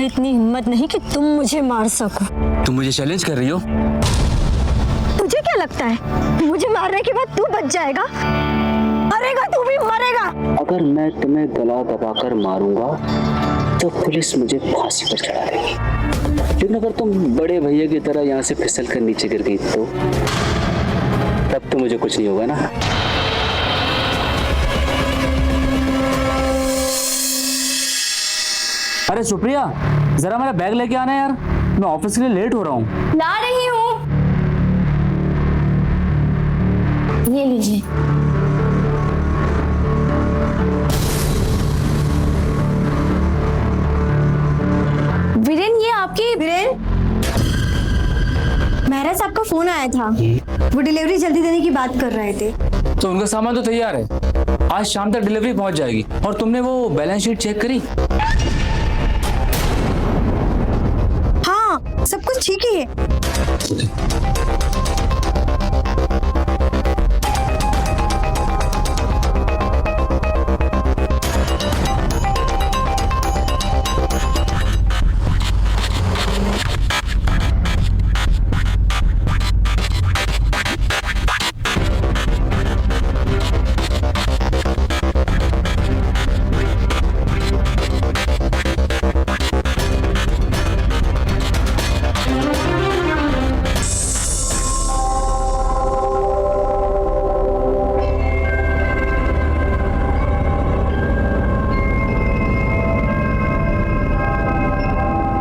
इतनी हिम्मत नहीं कि तुम मुझे मार सको। तुम मुझे चैलेंज कर रही हो? तुझे क्या लगता है मुझे मारने के बाद तू बच जाएगा? मरेगा, तू भी मरेगा। अगर मैं तुम्हें गला दबाकर मारूंगा तो पुलिस मुझे फांसी पर चढ़ा देगी, लेकिन अगर तुम बड़े भैया की तरह यहाँ से फिसल कर नीचे गिर गई तो तब तो मुझे कुछ नहीं होगा ना। अरे सुप्रिया, जरा मेरा बैग लेके आना यार, मैं ऑफिस के लिए लेट हो रहा हूँ। ला रही हूँ, ये लीजिए। वीरेन, ये आपकी। वीरेन, मेहरा साहब का फोन आया था, वो डिलीवरी जल्दी देने की बात कर रहे थे। तो उनका सामान तो तैयार है, आज शाम तक डिलीवरी पहुंच जाएगी। और तुमने वो बैलेंस शीट चेक करी? हाँ, सब कुछ ठीक ही है।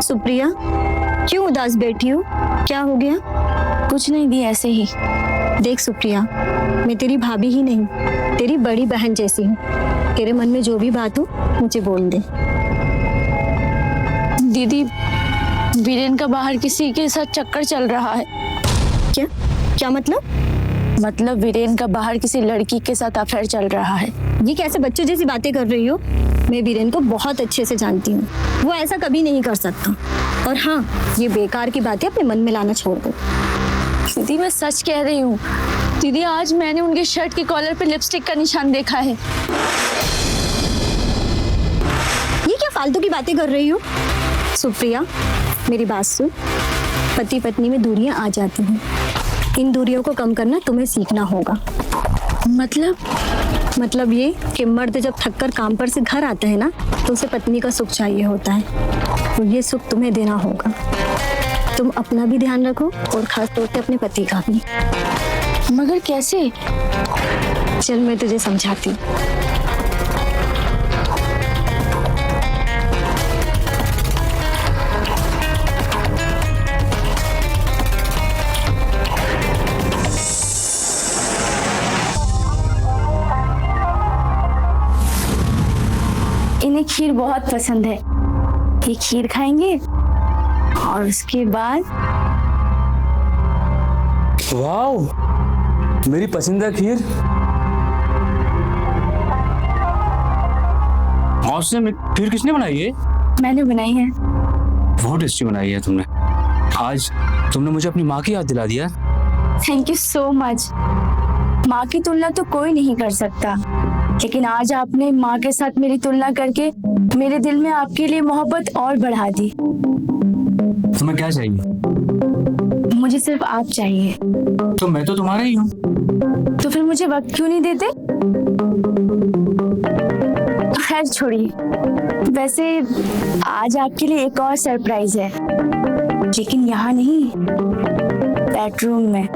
सुप्रिया, क्यों उदास बैठी हो? क्या हो गया? कुछ नहीं दी, ऐसे ही। देख सुप्रिया, मैं तेरी भाभी ही नहीं, तेरी बड़ी बहन जैसी हूँ। तेरे मन में जो भी बात हो मुझे बोल दे। दीदी, वीरेन का बाहर किसी के साथ चक्कर चल रहा है। क्या क्या मतलब? मतलब वीरेन का बाहर किसी लड़की के साथ अफेयर चल रहा है। ये कैसे बच्चों जैसी बातें कर रही हो? मैं वीरेन को बहुत अच्छे से जानती हूँ, वो ऐसा कभी नहीं कर सकता। और हाँ, ये बेकार की बातें अपने मन में लाना छोड़ दो। दीदी, मैं सच कह रही हूँ। दीदी, आज मैंने उनके शर्ट के कॉलर पे लिपस्टिक का निशान देखा है। ये क्या फालतू की बातें कर रही हो? सुप्रिया, मेरी बात सुन। पति पत्नी में दूरियां आ जाती हैं, इन दूरियों को कम करना तुम्हें सीखना होगा। मतलब ये कि मर्द जब थककर काम पर से घर आता है ना, तो उसे पत्नी का सुख चाहिए होता है, तो ये सुख तुम्हें देना होगा। तुम अपना भी ध्यान रखो और खास तौर पे अपने पति का भी। मगर कैसे? चल, मैं तुझे समझाती हूँ। इन्हें खीर बहुत पसंद है, ये खीर खाएंगे और उसके बाद। वाओ, मेरी पसंदीदा खीर। और खीर किसने बनाई है? मैंने बनाई है। बहुत टेस्टी बनाई है तुमने। आज तुमने मुझे अपनी माँ की याद दिला दिया। Thank you so much. माँ की तुलना तो कोई नहीं कर सकता, लेकिन आज आपने माँ के साथ मेरी तुलना करके मेरे दिल में आपके लिए मोहब्बत और बढ़ा दी। तुम्हें क्या चाहिए? मुझे सिर्फ आप चाहिए। तो मैं तो तुम्हारा ही हूँ। तो फिर मुझे वक्त क्यों नहीं देते? खैर छोड़िए। वैसे आज आपके लिए एक और सरप्राइज है, लेकिन यहाँ नहीं, बेडरूम में।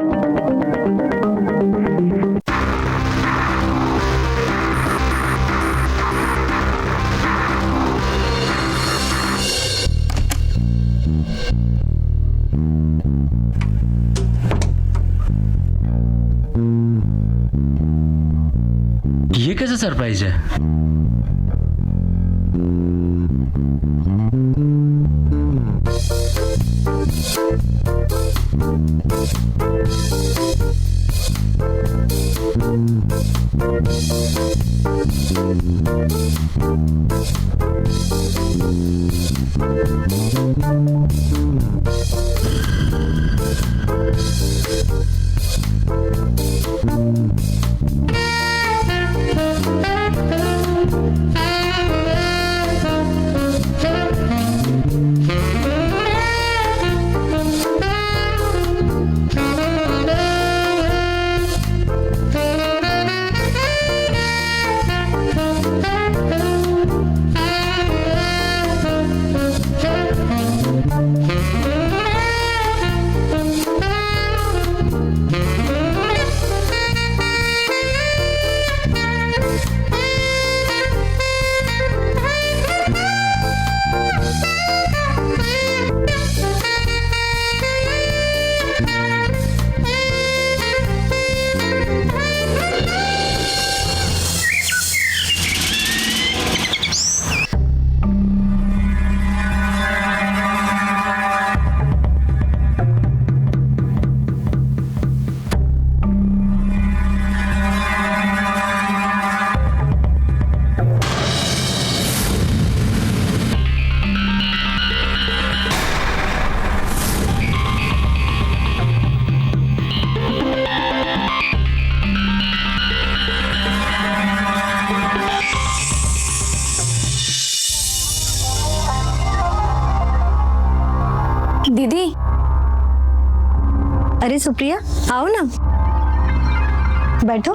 ये कैसा सरप्राइज है? दीदी अरे सुप्रिया, आओ ना, बैठो।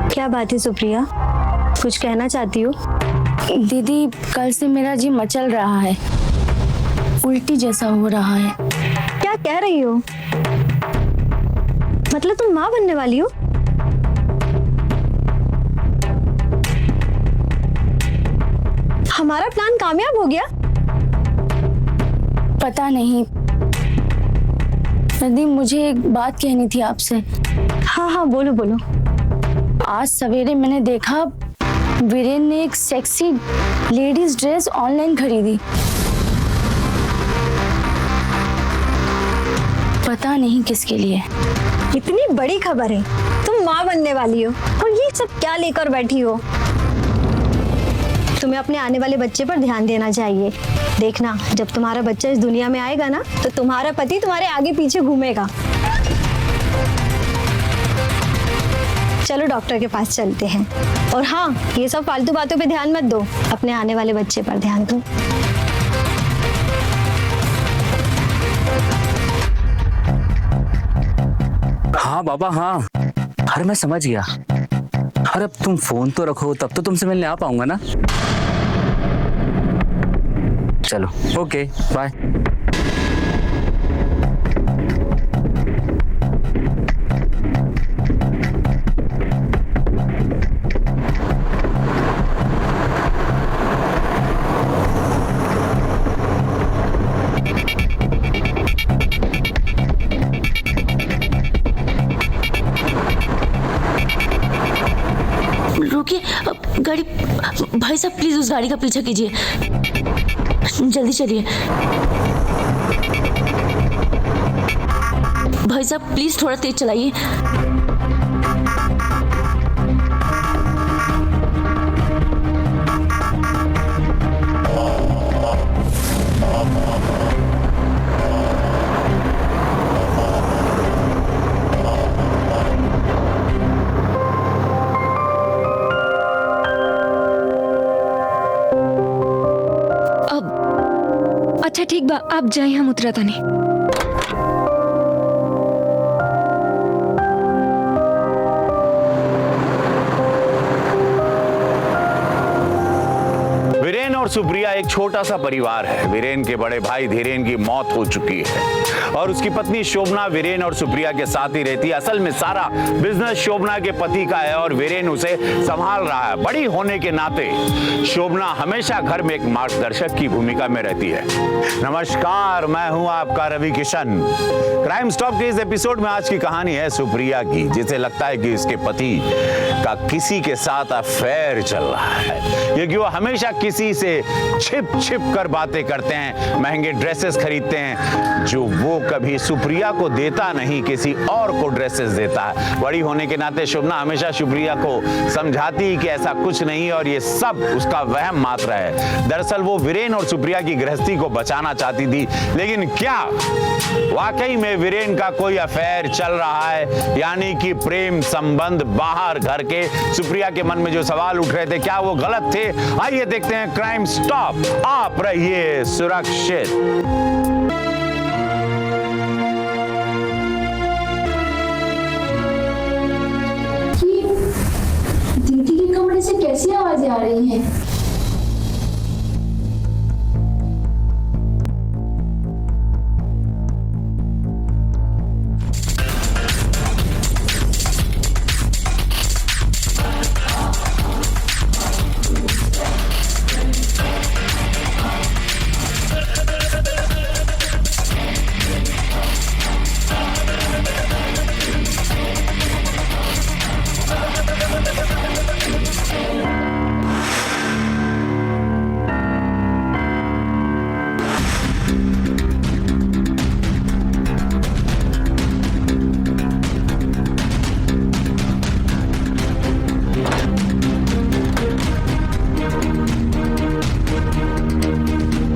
क्या बात है सुप्रिया, कुछ कहना चाहती हो? दीदी कल से मेरा जी मचल रहा है, उल्टी जैसा हो रहा है। क्या कह रही हो? मतलब तुम माँ बनने वाली हो? हमारा प्लान कामयाब हो गया? पता नहीं दीदी, मुझे एक बात कहनी थी आपसे। हाँ हाँ, बोलो बोलो। आज सवेरे मैंने देखा वीरेन ने एक सेक्सी लेडीज ड्रेस ऑनलाइन खरीदी। पता नहीं किसके लिए। इतनी बड़ी खबर है, तुम माँ बनने वाली हो और ये सब क्या लेकर बैठी हो? तुम्हें अपने आने वाले बच्चे पर ध्यान देना चाहिए। देखना, जब तुम्हारा बच्चा इस दुनिया में आएगा ना, तो तुम्हारा पति तुम्हारे आगे पीछे घूमेगा। चलो डॉक्टर के पास चलते हैं। और हाँ, ये सब फालतू बातों पे ध्यान मत दो, अपने आने वाले बच्चे पर ध्यान दो। हाँ बाबा हाँ, अरे मैं समझ गया। अरे अब तुम फोन तो रखो, तब तो तुमसे मिलने आ पाऊंगा ना। चलो ओके बाय। रुकिए, गाड़ी, भाई साहब प्लीज उस गाड़ी का पीछा कीजिए, जल्दी चलिए। भाई साहब प्लीज थोड़ा तेज चलाइए। अच्छा ठीक बा, आप जाए, हम उतरा तानी। वीरेन और सुप्रिया एक छोटा सा परिवार है। वीरेन के बड़े भाई धीरेन की मौत हो चुकी है और उसकी पत्नी शोभना वीरेन और सुप्रिया के साथ ही रहती है। असल में सारा बिजनेस शोभना के पति का है और वीरेन उसे संभाल रहा है। बड़ी होने के नाते शोभना हमेशा घर में एक मार्गदर्शक की भूमिका में रहती है। नमस्कार, मैं हूं आपका रवि किशन। क्राइम स्टॉप के इस एपिसोड में आज की कहानी है सुप्रिया की, जिसे लगता है कि उसके पति का किसी के साथ अफेयर चल रहा है, क्योंकि वो हमेशा किसी से छिप छिप कर बातें करते हैं, महंगे ड्रेसेस खरीदते हैं जो वो कभी सुप्रिया को देता नहीं, किसी और को ड्रेसेस देता है। बड़ी होने के नाते शोभना हमेशा सुप्रिया को समझाती कि ऐसा कुछ नहीं और ये सब उसका वहम मात्र है। दरअसल वो वीरेन और सुप्रिया की गृहस्थी को बचाना चाहती थी, लेकिन क्या वाकई में वीरेन का कोई अफेयर चल रहा है, यानी कि प्रेम संबंध बाहर घर के? सुप्रिया के मन में जो सवाल उठ रहे थे, क्या वो गलत थे? आइए देखते हैं क्राइम स्टॉप। आप रहिए सुरक्षित। दीदी के कमरे से कैसी आवाजें आ रही हैं?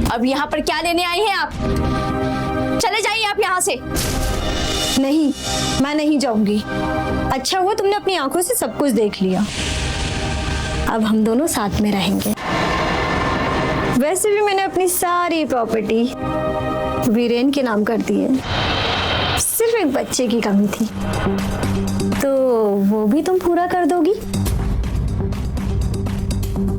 अब यहाँ पर क्या लेने आई हैं आप? चले जाइए आप यहाँ से। नहीं, मैं नहीं जाऊंगी। अच्छा हुआ तुमने अपनी आंखों से सब कुछ देख लिया। अब हम दोनों साथ में रहेंगे। वैसे भी मैंने अपनी सारी प्रॉपर्टी वीरेन के नाम कर दी है, सिर्फ एक बच्चे की कमी थी, तो वो भी तुम पूरा कर दोगी।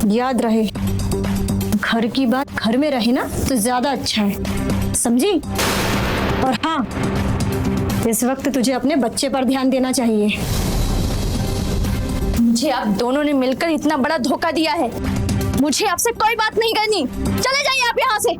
याद रहे, घर की बात घर में रहे ना तो ज्यादा अच्छा है, समझी? और हाँ, इस वक्त तुझे अपने बच्चे पर ध्यान देना चाहिए। मुझे आप दोनों ने मिलकर इतना बड़ा धोखा दिया है, मुझे आपसे कोई बात नहीं करनी। चले जाइए आप यहाँ से।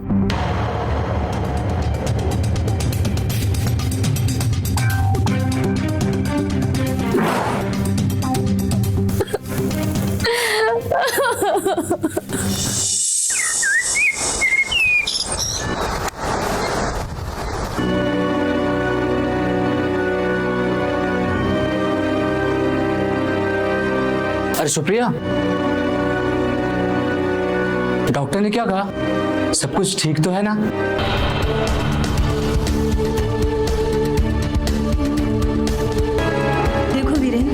अरे सुप्रिया, डॉक्टर ने क्या कहा? सब कुछ ठीक तो है ना? देखो वीरेन,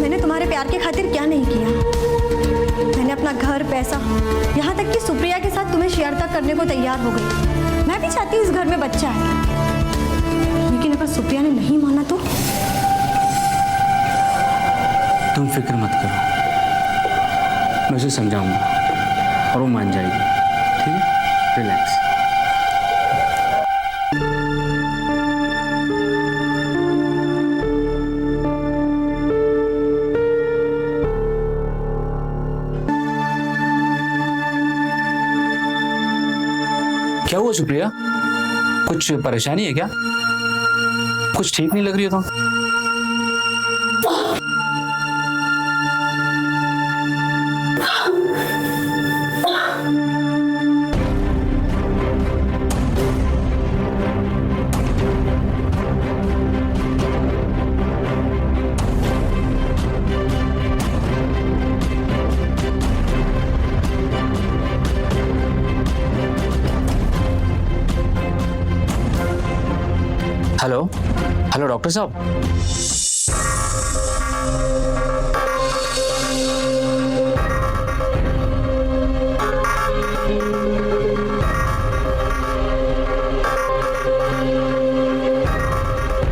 मैंने तुम्हारे प्यार के खातिर क्या नहीं किया। मैंने अपना घर, पैसा, यहाँ तक कि सुप्रिया के साथ तुम्हें शेयर तक करने को तैयार हो गई। मैं भी चाहती हूँ इस घर में बच्चा है, लेकिन अगर सुप्रिया ने नहीं माना तो? तुम फिक्र मत करो, मैं उसे समझाऊंगा और वो मान जाएगी। ठीक है, रिलैक्स। क्या हुआ सुप्रिया? कुछ परेशानी है क्या? कुछ ठीक नहीं लग रही हो तुम। हेलो हेलो डॉक्टर साहब।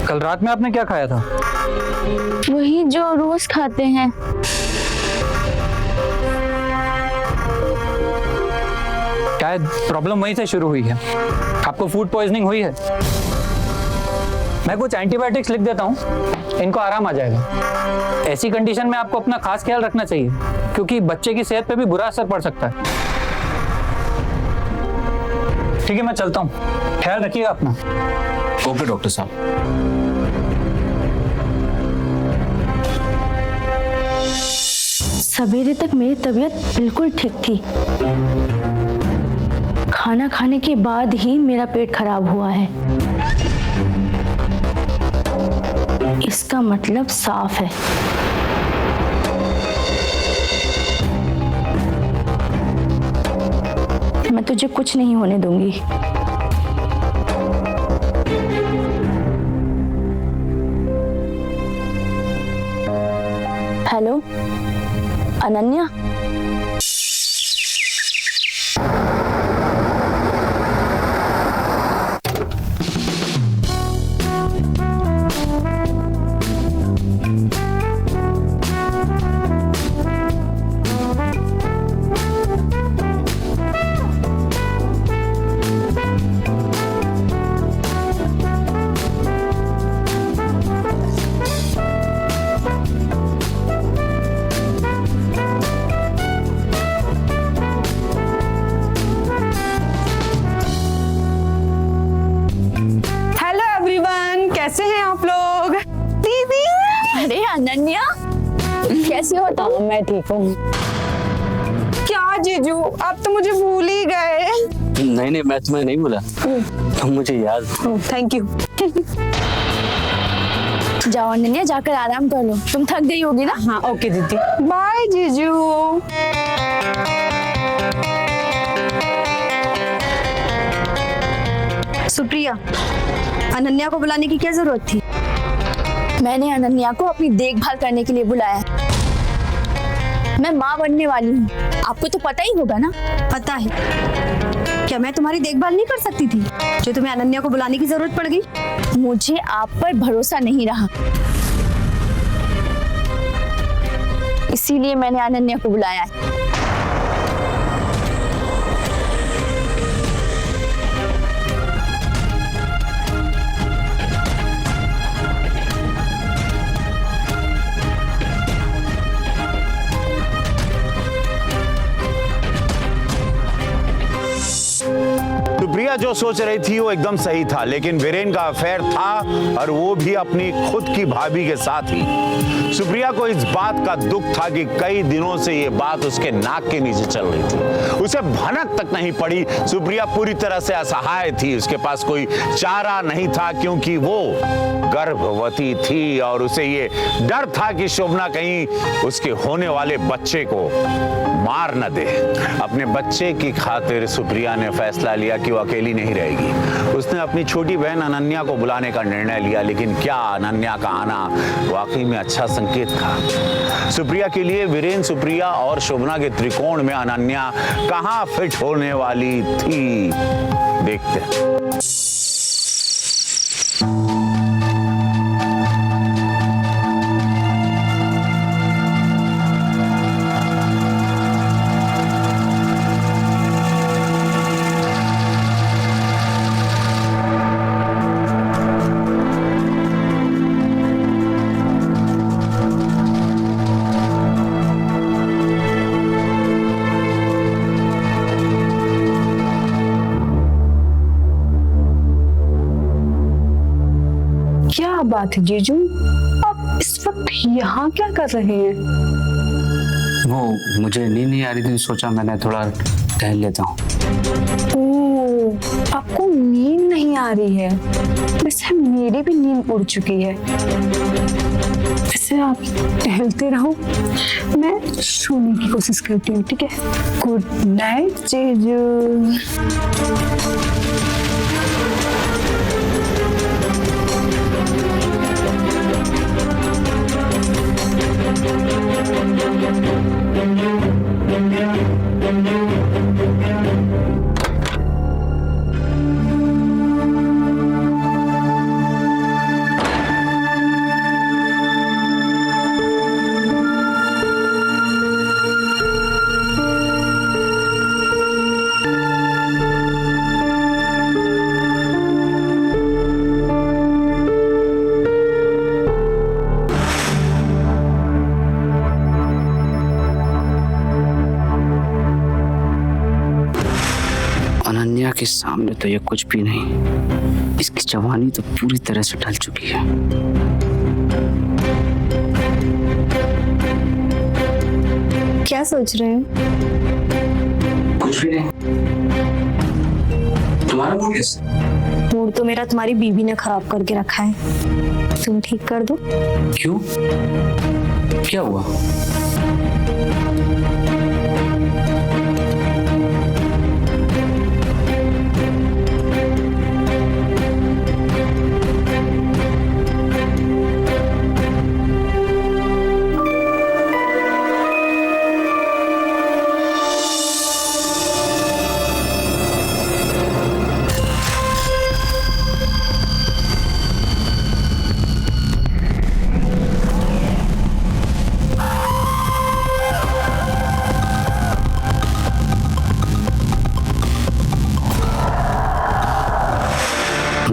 कल रात में आपने क्या खाया था? वही जो रोज खाते हैं। शायद प्रॉब्लम वहीं से शुरू हुई है, आपको फूड पॉइजनिंग हुई है। मैं कुछ एंटीबायोटिक्स लिख देता हूँ, इनको आराम आ जाएगा। ऐसी कंडीशन में आपको अपना खास ख्याल रखना चाहिए, क्योंकि बच्चे की सेहत पे भी बुरा असर पड़ सकता है। ठीक है, मैं चलता हूँ, ख्याल रखिएगा अपना। ओके डॉक्टर साहब। सवेरे तक मेरी तबीयत बिल्कुल ठीक थी, खाना खाने के बाद ही मेरा पेट खराब हुआ है। इसका मतलब साफ है, मैं तुझे कुछ नहीं होने दूंगी। हेलो अनन्या, कैसे हैं आप लोग? दीदी, अरे अनन्या कैसे हो तुम? मैं ठीक हूँ। क्या जीजू, आप तो मुझे भूल ही गए। नहीं नहीं, मैं तुम्हें नहीं भूला, तुम मुझे याद। Thank you. जाओ अनन्या, जाकर आराम कर लो, तुम थक गई होगी ना। हाँ ओके दीदी, बाय जीजू। सुप्रिया, अनन्या को बुलाने की क्या जरूरत थी? मैंने अनन्या को अपनी देखभाल करने के लिए बुलाया। मैं माँ बनने वाली हूँ, आपको तो पता ही होगा ना। पता है। क्या मैं तुम्हारी देखभाल नहीं कर सकती थी जो तुम्हें अनन्या को बुलाने की जरूरत पड़ गई? मुझे आप पर भरोसा नहीं रहा, इसीलिए मैंने अनन्या को बुलाया है। सुप्रिया जो सोच रही थी वो एकदम सही था, लेकिन वीरेन का अफेयर था और वो भी अपनी खुद की भाभी के साथ ही। सुप्रिया को इस बात का दुख था कि कई दिनों से ये बात उसके नाक के नीचे चल रही थी, उसे भनक तक नहीं पड़ी। सुप्रिया पूरी तरह से असहाय थी, उसके पास कोई चारा नहीं था क्योंकि वो गर्भवती थी और उसे ये डर था कि शोभना कहीं उसके होने वाले बच्चे को मार न दे। अपने बच्चे की खातिर सुप्रिया ने फैसला लिया कि वो अकेली नहीं रहेगी। उसने अपनी छोटी बहन अनन्या को बुलाने का निर्णय लिया, लेकिन क्या अनन्या का आना वाकई में अच्छा संकेत था? सुप्रिया के लिए वीरेन, सुप्रिया और शोभना के त्रिकोण में अनन्या कहां फिट होने वाली थी? देखते हैं। क्या बात है जीजू, आप इस वक्त यहाँ क्या कर रहे हैं? वो मुझे नींद नहीं आ रही थी, सोचा मैंने थोड़ा टहल लेता हूँ। ओह, आपको नींद नहीं आ रही है? वैसे मेरी भी नींद उड़ चुकी है। वैसे आप टहलते रहो, मैं सोने की कोशिश करती हूँ, ठीक है? गुड नाइट जीजू। अनन्या के सामने तो ये कुछ भी नहीं, इसकी जवानी तो पूरी तरह से ढल चुकी है। क्या सोच रहे हो? कुछ भी नहीं। तुम्हारा मूड कैसा? मूड तो मेरा तुम्हारी बीवी ने खराब करके रखा है, तुम ठीक कर दो। क्यों? क्या हुआ?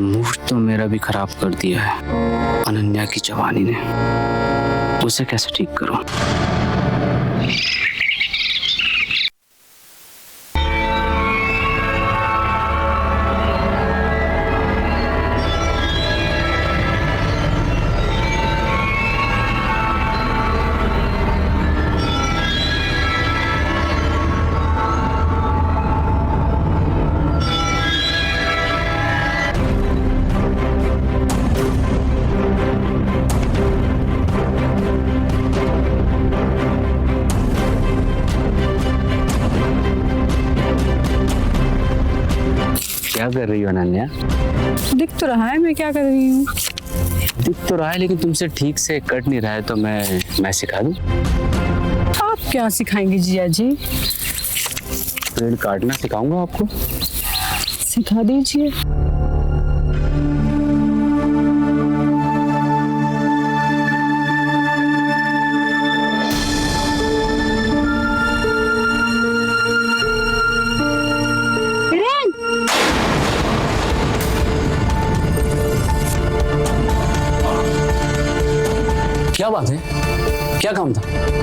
मूड तो मेरा भी खराब कर दिया है अनन्या की जवानी ने, उसे कैसे ठीक करूं? क्या कर रही हो अनन्या? दिख तो रहा है मैं क्या कर रही हूँ। दिख तो रहा है, लेकिन तुमसे ठीक से कट नहीं रहा है, तो मैं सिखा दूं? आप क्या सिखाएंगे जिया जी? पेड़ काटना सिखाऊंगा आपको। सिखा दीजिए। क्या बात है? क्या काम था?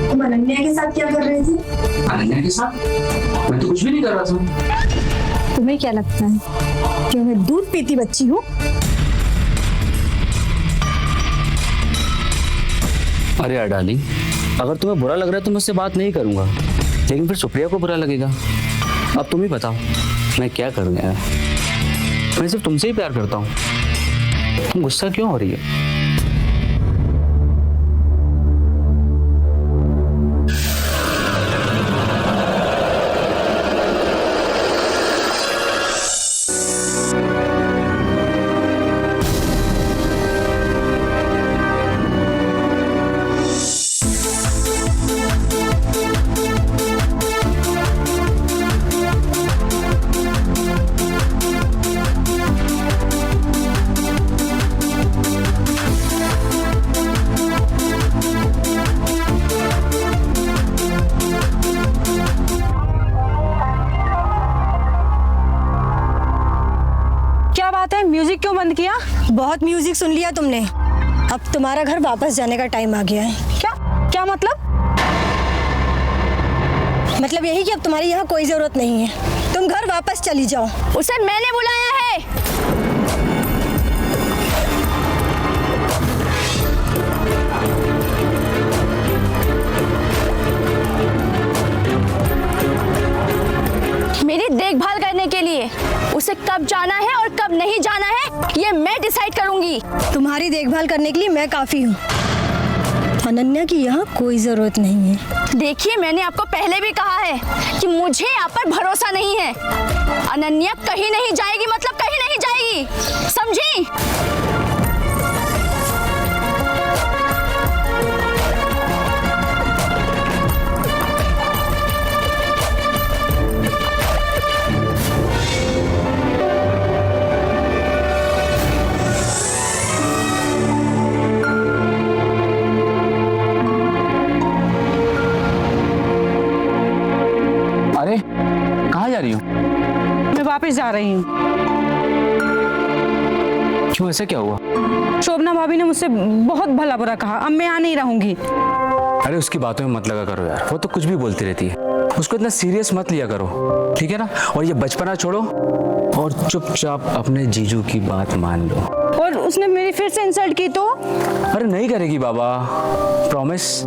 तुम अनन्या के साथ क्या कर रहे थे? अनन्या के साथ? मैं तो कुछ भी नहीं कर रहा था। तुम्हें क्या लगता है कि मैं दूध पीती बच्ची हूँ? अरे यार डार्लिंग, अगर तुम्हें बुरा लग रहा है तो मैं उससे बात नहीं करूंगा, लेकिन फिर सुप्रिया को बुरा लगेगा। अब तुम ही बताओ मैं क्या करूं यार। मैं सिर्फ तुमसे ही प्यार करता हूँ, तुम गुस्सा क्यों हो रही है? म्यूजिक क्यों बंद किया? बहुत म्यूजिक सुन लिया तुमने, अब तुम्हारा घर वापस जाने का टाइम आ गया है। क्या क्या मतलब? मतलब यही कि अब तुम्हारी यहाँ कोई जरूरत नहीं है, तुम घर वापस चली जाओ। उसे मैंने बुलाया है। मेरी देखभाल करने के लिए। उसे कब जाना है और कब नहीं जाना है ये मैं डिसाइड करूंगी। तुम्हारी देखभाल करने के लिए मैं काफी हूँ, अनन्या की यहाँ कोई जरूरत नहीं है। देखिए मैंने आपको पहले भी कहा है कि मुझे आप पर भरोसा नहीं है। अनन्या कहीं नहीं जाएगी, मतलब कहीं नहीं जाएगी, समझी? कहाँ जा रही हो? मैं वापस जा रही हूँ। क्यों, ऐसा क्या हुआ? शोभना भाभी ने मुझसे बहुत भला बुरा कहा, अब मैं यहाँ नहीं रहूंगी। अरे उसकी बातों में मत लगा करो यार, वो तो कुछ भी बोलती रहती है, उसको इतना सीरियस मत लिया करो, ठीक है ना? और ये बचपना छोड़ो और चुपचाप अपने जीजू की बात मान लो। और उसने मेरी फिर से इंसल्ट की तो? अरे नहीं करेगी बाबा, प्रॉमिस।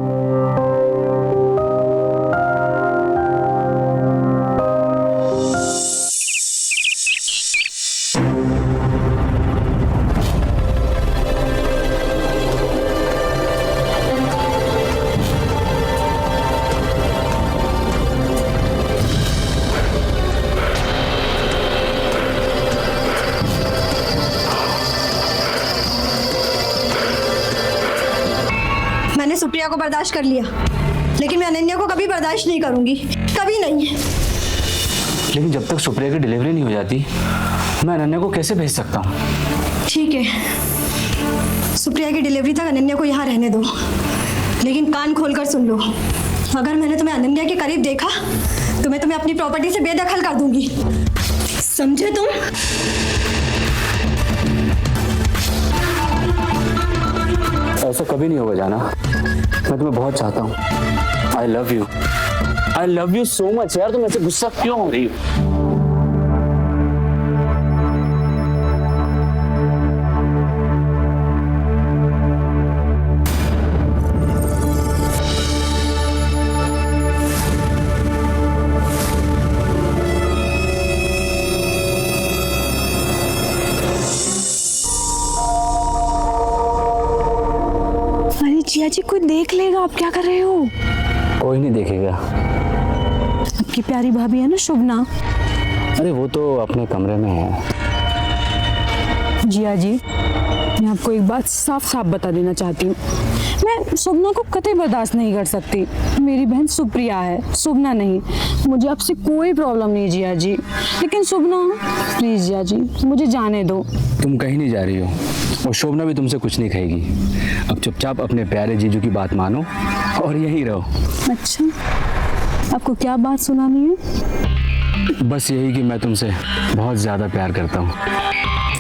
मैंने सुप्रिया को बर्दाश्त कर लिया, लेकिन मैं अनन्या को कभी बर्दाश्त नहीं करूंगी, कभी नहीं। लेकिन जब तक सुप्रिया की डिलीवरी नहीं हो जाती मैं अनन्या को कैसे भेज सकता हूँ? ठीक है, सुप्रिया की डिलीवरी तक अनन्या को यहाँ रहने दो, लेकिन कान खोलकर सुन लो, अगर मैंने तुम्हें अनन्या के करीब देखा तो मैं तुम्हें अपनी प्रॉपर्टी से बेदखल कर दूंगी, समझे तुम? ऐसा कभी नहीं होगा जाना, मैं तुम्हें बहुत चाहता हूँ। I love you so much यार, तुम ऐसे गुस्सा क्यों हो रही हो? जिया जी कोई देख लेगा, आप क्या कर रहे हो? कोई नहीं देखेगा। आपकी प्यारी भाभी है ना शोभना? अरे वो तो अपने कमरे में है। जिया जी मैं आपको एक बात साफ साफ बता देना चाहती हूँ, मैं मैं शोभना को कतई बर्दाश्त नहीं कर सकती। मेरी बहन सुप्रिया है, शोभना नहीं। मुझे आपसे कोई प्रॉब्लम नहीं जिया जी, लेकिन शोभना प्लीज जिया जी मुझे जाने दो। तुम कहीं नहीं जा रही हो और शोभना भी तुमसे कुछ नहीं कहेगी। अब चुपचाप अपने प्यारे जीजू की बात मानो और यहीं रहो। अच्छा, आपको क्या बात सुनानी है? बस यही कि मैं तुमसे बहुत ज़्यादा प्यार करता हूँ।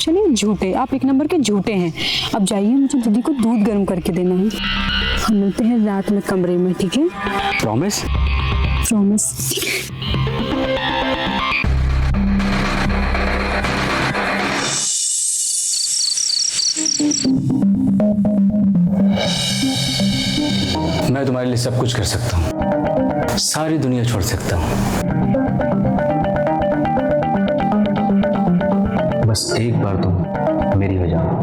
चलिए झूठे, आप एक नंबर के झूठे हैं। अब जाइए, मुझे दीदी को दूध गर्म करके देना है। हम मिलते हैं रात में कमरे में, ठीक है? प्रॉमिस? प्रॉमिस। मैं तुम्हारे लिए सब कुछ कर सकता हूँ, सारी दुनिया छोड़ सकता हूँ। बस एक बार तुम मेरी हो जाओ।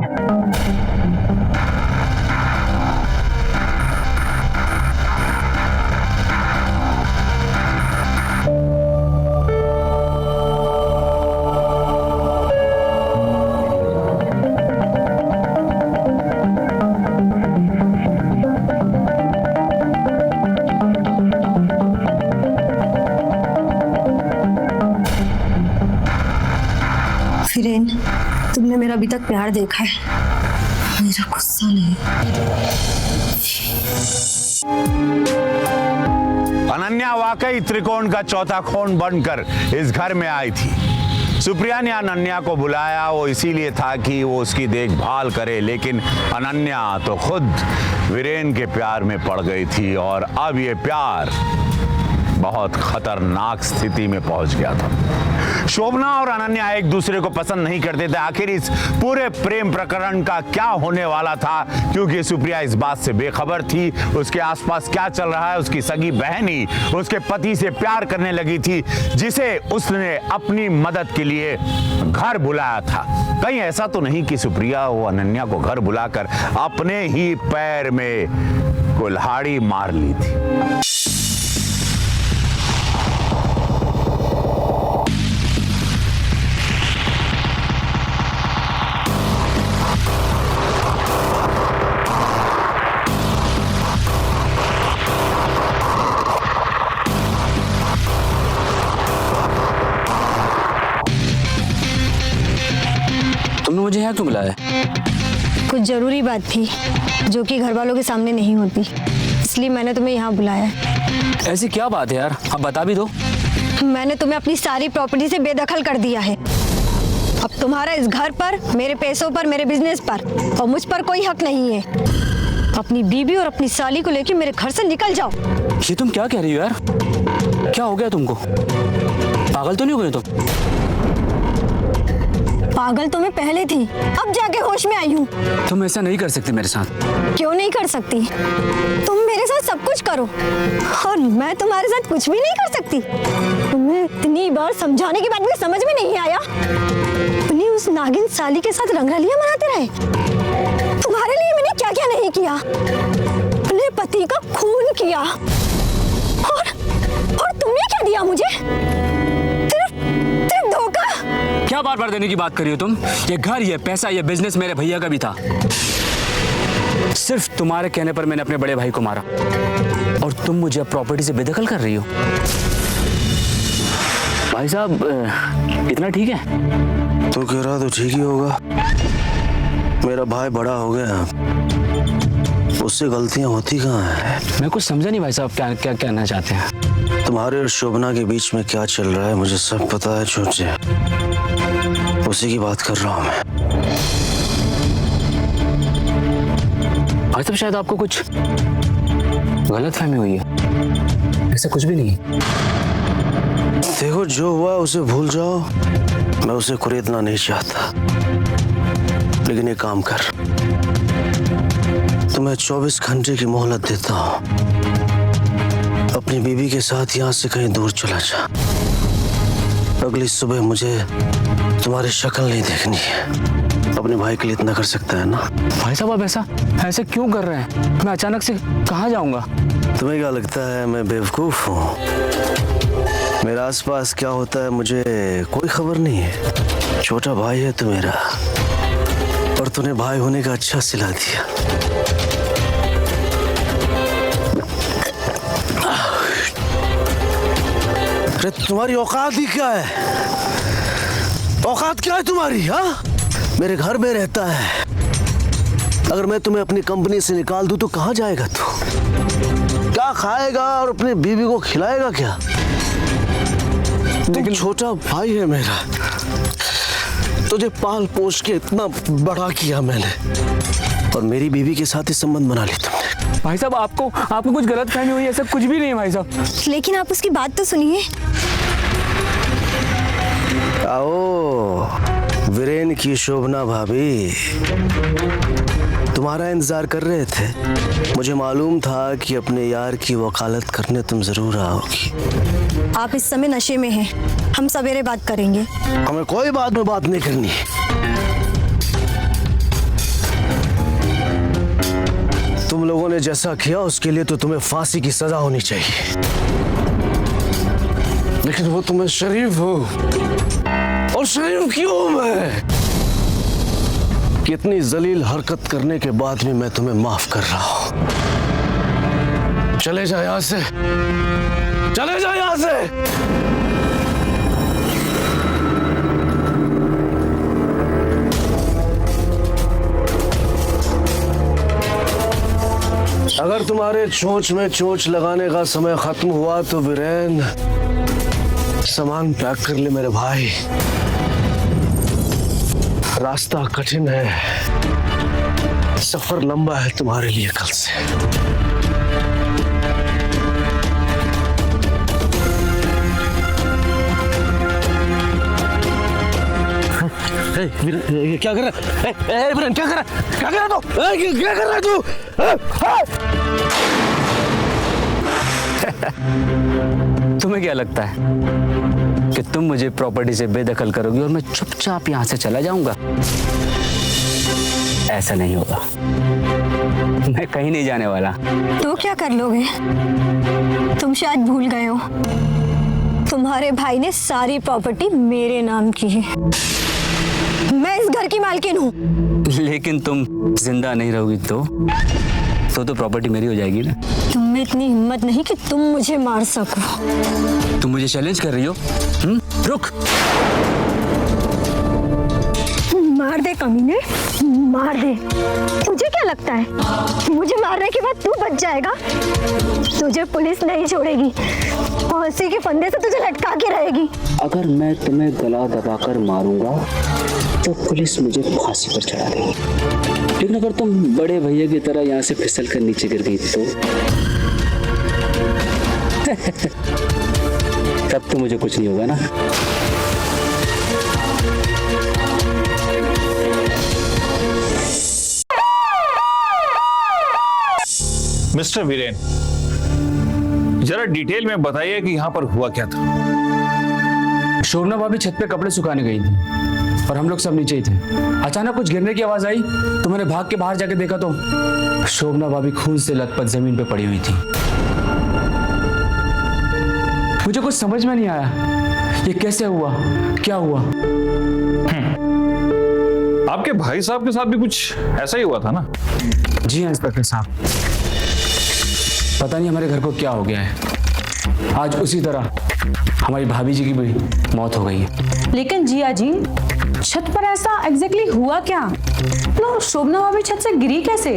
वीरेन, तुमने मेरा अभी तक प्यार देखा है, मेरा गुस्सा नहीं। अनन्या वाकई त्रिकोण का चौथा कोण बनकर इस घर में आई थी। सुप्रिया ने अनन्या को बुलाया वो इसीलिए था कि वो उसकी देखभाल करे, लेकिन अनन्या तो खुद वीरेन के प्यार में पड़ गई थी और अब ये प्यार बहुत खतरनाक स्थिति में पहुंच गया था। शोभना और अनन्या एक दूसरे को पसंद नहीं करते थे। आखिर इस पूरे प्रेम प्रकरण का क्या होने वाला था, क्योंकि सुप्रिया इस बात से बेखबर थी उसके आसपास क्या चल रहा है। उसकी सगी बहन ही उसके पति से प्यार करने लगी थी, जिसे उसने अपनी मदद के लिए घर बुलाया था। कहीं ऐसा तो नहीं कि सुप्रिया वो अनन्या को घर बुलाकर अपने ही पैर में कुल्हाड़ी मार ली थी। तुमने मुझे यहाँ क्यों बुलाया? कुछ जरूरी बात थी जो कि घर वालों के सामने नहीं होती, इसलिए मैंने तुम्हें यहाँ बुलाया। ऐसी क्या बात है यार, अब बता भी दो। मैंने तुम्हें अपनी सारी प्रॉपर्टी से बेदखल कर दिया है। अब तुम्हारा इस घर पर, मेरे पैसों पर, मेरे बिजनेस पर और मुझ पर कोई हक नहीं है। अपनी बीबी और अपनी साली को लेकर मेरे घर से निकल जाओ। ये तुम क्या कह रही हो यार? क्या हो गया तुमको? पागल तो नहीं हो गए तुम? पागल तो मैं पहले थी, अब जाके होश में आई हूँ। तुम ऐसा नहीं कर सकती मेरे साथ। क्यों नहीं कर सकती? तुम मेरे साथ सब कुछ करो और मैं तुम्हारे साथ कुछ भी नहीं कर सकती। तुम्हें इतनी बार समझाने के बाद भी समझ में नहीं आया। अपनी उस नागिन साली के साथ रंगरलियां मनाते रहे। तुम्हारे लिए मैंने क्या क्या नहीं किया। अपने पति का खून किया और तुमने क्या दिया मुझे? सिर्फ धोखा। क्या बार बार देने की बात कर रही हो तुम? ये घर, ये पैसा, ये बिजनेस मेरे भैया का भी था। सिर्फ तुम्हारे कहने पर मैंने अपने बड़े भाई को मारा और तुम मुझे प्रॉपर्टी से बेदखल कर रही हो। भाई साहब, इतना ठीक है? तो कह रहा तो ठीक ही होगा। मेरा भाई बड़ा हो गया, उससे गलतियां होती कहाँ हैं? मैं कुछ समझा नहीं भाई साहब, क्या क्या कहना चाहते हैं? तुम्हारे और शोभना के बीच में क्या चल रहा है मुझे सब पता है छोटे, उसी की बात कर रहा हूँ मैं। भाई साहब, शायद आपको कुछ गलतफहमी हुई है, ऐसा कुछ भी नहीं है। देखो, जो हुआ उसे भूल जाओ। मैं उसे कुरेदना नहीं चाहता, लेकिन एक काम कर, तुम्हें 24 घंटे की मोहलत देता हूँ। अपनी बीबी के साथ यहाँ से कहीं दूर चला जा। अगली सुबह मुझे तुम्हारी शक्ल नहीं देखनी है। अपने भाई के लिए इतना कर सकता है ना? भाई साहब, आप ऐसे क्यों कर रहे हैं? मैं अचानक से कहाँ जाऊंगा? तुम्हें क्या लगता है मैं बेवकूफ हूँ? मेरे आसपास क्या होता है मुझे कोई खबर नहीं है। छोटा भाई है तू मेरा, और तूने भाई होने का अच्छा सिला दिया। अरे तुम्हारी औकात ही क्या है? औकात क्या है तुम्हारी? हाँ, मेरे घर में रहता है। अगर मैं तुम्हें अपनी कंपनी से निकाल दूं तो कहाँ जाएगा तू? क्या खाएगा और अपनी बीवी को खिलाएगा क्या? लेकिन छोटा भाई है मेरा, तुझे पाल पोष के इतना बड़ा किया मैंने, और मेरी बीवी के साथ ही संबंध बना ली तुमने। भाई साहब आपको कुछ गलत फहमी हुई है, ऐसा कुछ भी नहीं है भाई साहब। लेकिन आप उसकी बात तो सुनिए। आओ वीरेन की शोभना भाभी, तुम्हारा इंतजार कर रहे थे। मुझे मालूम था कि अपने यार की वकालत करने तुम जरूर आओगी। आप इस समय नशे में हैं। हम सवेरे बात करेंगे। हमें कोई बात में बात नहीं करनी। तुम लोगों ने जैसा किया उसके लिए तो तुम्हें फांसी की सजा होनी चाहिए, लेकिन वो तुम्हें शरीफ हो, और शरीफ क्यों मैं? कितनी जलील हरकत करने के बाद भी मैं तुम्हें माफ कर रहा हूं। चले जाओ यहां से, चले जाओ यहां से। अगर तुम्हारे चोंच में चोंच लगाने का समय खत्म हुआ तो वीरेन सामान पैक कर ले मेरे भाई। रास्ता कठिन है, सफर लंबा है तुम्हारे लिए कल से। ये क्या कर रहा है? वीरेन क्या कर रहा है? क्या कर रहा तू? क्या कर रहा है तू? तुम्हें क्या लगता है कि तुम मुझे प्रॉपर्टी से बेदखल करोगी और मैं चुपचाप यहां से चला जाऊंगा? ऐसा नहीं होगा। मैं कहीं नहीं जाने वाला। तो क्या कर लोगे? तुम शायद भूल गए हो, तुम्हारे भाई ने सारी प्रॉपर्टी मेरे नाम की है। मैं इस घर की मालकिन हूँ। लेकिन तुम जिंदा नहीं रहोगी तो प्रॉपर्टी मेरी हो जाएगी ना। तुम में इतनी हिम्मत नहीं कि तुम मुझे मार सको। तुम मुझे चैलेंज कर रही हो? रुक। मार दे कमीने, मार दे। तुझे क्या लगता है मुझे मारने के बाद तू बच जाएगा? तुझे पुलिस नहीं छोड़ेगी, फांसी के फंदे से तुझे लटका के रहेगी। अगर मैं तुम्हें गला दबाकर मारूंगा तो पुलिस मुझे फांसी पर चढ़ा देगी, लेकिन अगर तुम बड़े भैया की तरह यहाँ से फिसल कर नीचे गिर गई तो तब तो मुझे कुछ नहीं होगा ना। मिस्टर वीरेन, जरा डिटेल में बताइए कि यहाँ पर हुआ क्या था। शोभना भाभी छत पे कपड़े सुखाने गई थी और हम लोग सब नीचे ही थे। अचानक कुछ गिरने की आवाज आई तो मैंने भाग के बाहर जाके देखा तो शोभना भाभी खून से लथपथ जमीन पे पड़ी हुई थी। मुझे कुछ समझ में नहीं आया ये कैसे हुआ, क्या हुआ। आपके भाई साहब के साथ भी कुछ ऐसा ही हुआ था ना? जी हाँ इंस्पेक्टर साहब, पता नहीं हमारे घर को क्या हो गया है। आज उसी तरह हमारी भाभी जी की भी मौत हो गई है। लेकिन जिया जी, छत पर ऐसा एग्जैक्टली हुआ क्या? तो शोभना भाभी छत से गिरी कैसे?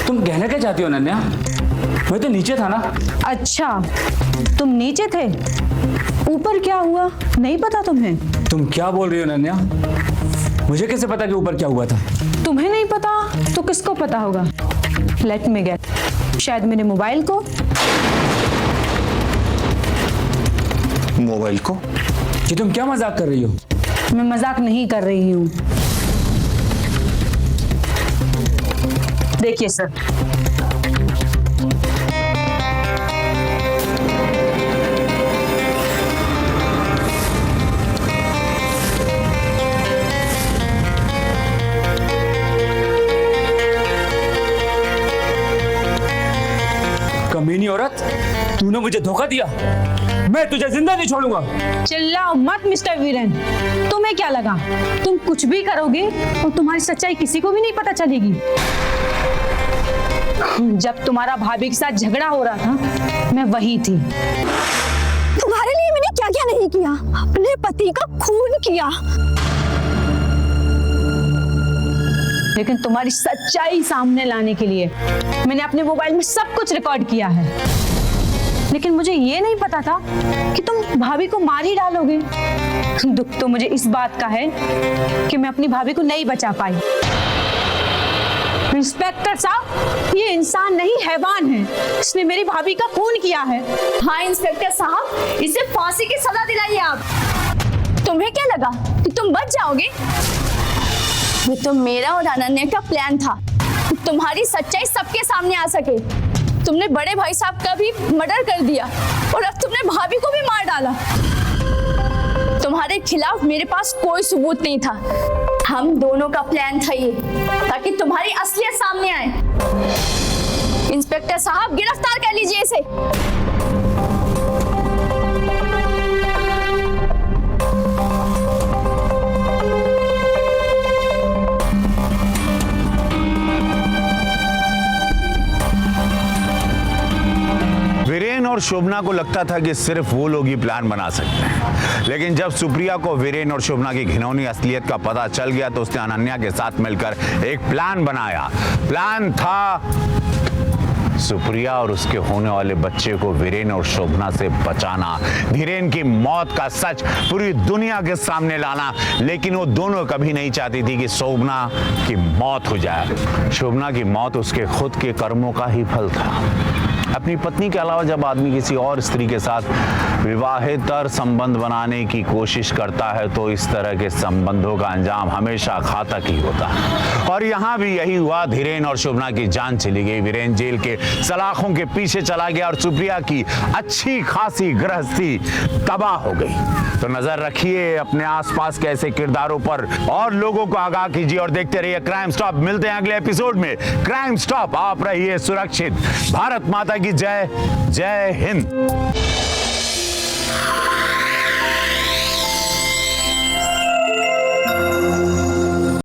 तुम कहना क्या चाहती हो अनन्या? मैं तो नीचे था ना। अच्छा, तुम नीचे थे, ऊपर क्या हुआ नहीं पता तुम्हें? तुम क्या बोल रही हो अनन्या? मुझे कैसे पता कि ऊपर क्या हुआ था? तुम्हें नहीं पता तो किसको पता होगा? लेट मी गेट, शायद मेरे मोबाइल को। मोबाइल को? कि तुम क्या मजाक कर रही हो? मैं मजाक नहीं कर रही हूँ। देखिए सर, कमीनी औरत, तूने मुझे धोखा दिया। मैं तुझे जिंदा नहीं छोड़ूंगा। चिल्लाओ मत मिस्टर वीरेन। तुम्हें क्या लगा तुम कुछ भी करोगे और तुम्हारी सच्चाई किसी को भी नहीं पता चलेगी? जब तुम्हारा भाभी के साथ झगड़ा हो रहा था मैं वही थी। तुम्हारे लिए मैंने क्या क्या नहीं किया? अपने पति का खून किया। लेकिन तुम्हारी सच्चाई सामने लाने के लिए मैंने अपने मोबाइल में सब कुछ रिकॉर्ड किया है। लेकिन मुझे ये नहीं पता था कि तुम भाभी को मार ही डालोगे। दुख तो मुझे इस बात का है कि मैं अपनी भाभी को नहीं बचा पाई। इंस्पेक्टर साहब, ये इंसान नहीं हैवान है। इसने मेरी भाभी का खून किया है। हाँ इंस्पेक्टर साहब, इसे फांसी की सजा दिलाइए आप। तुम्हें क्या लगा कि तुम बच जाओगे? ये तो मेरा और अनन्या का प्लान था, तुम्हारी सच्चाई सबके सामने आ सके। तुमने बड़े भाई साहब का भी मर्डर कर दिया और अब तुमने भाभी को भी मार डाला। तुम्हारे खिलाफ मेरे पास कोई सबूत नहीं था। हम दोनों का प्लान था ये, ताकि तुम्हारी असलियत सामने आए। इंस्पेक्टर साहब, गिरफ्तार कर लीजिए इसे। वीरेन और शोभना को लगता था कि सिर्फ वो लोग ही प्लान बना सकते हैं, लेकिन जब सुप्रिया को वीरेन और शोभना की घिनौनी असलियत का पता चल गया तो उसने अनन्या के साथ मिलकर एक प्लान बनाया। प्लान था सुप्रिया और उसके होने वाले बच्चे को वीरेन और शोभना से बचाना, धीरेन की मौत का सच पूरी दुनिया के सामने लाना। लेकिन वो दोनों कभी नहीं चाहती थी कि शोभना की मौत हो जाए। शोभना की मौत उसके खुद के कर्मों का ही फल था। अपनी पत्नी के अलावा जब आदमी किसी और स्त्री के साथ विवाहेतर संबंध बनाने की कोशिश करता है तो इस तरह के संबंधों का अंजाम हमेशा घातक ही होता है। और यहाँ भी यही हुआ। धीरेन और शोभना की जान चली गई। वीरेन जेल के सलाखों के पीछे चला गया और सुप्रिया की अच्छी खासी गृहस्थी तबाह हो गई। तो नजर रखिए अपने आसपास के ऐसे किरदारों पर और लोगों को आगाह कीजिए और देखते रहिए क्राइम स्टॉप। मिलते हैं अगले एपिसोड में। क्राइम स्टॉप, आप रहिए सुरक्षित। भारत माता की जय। जय हिंद।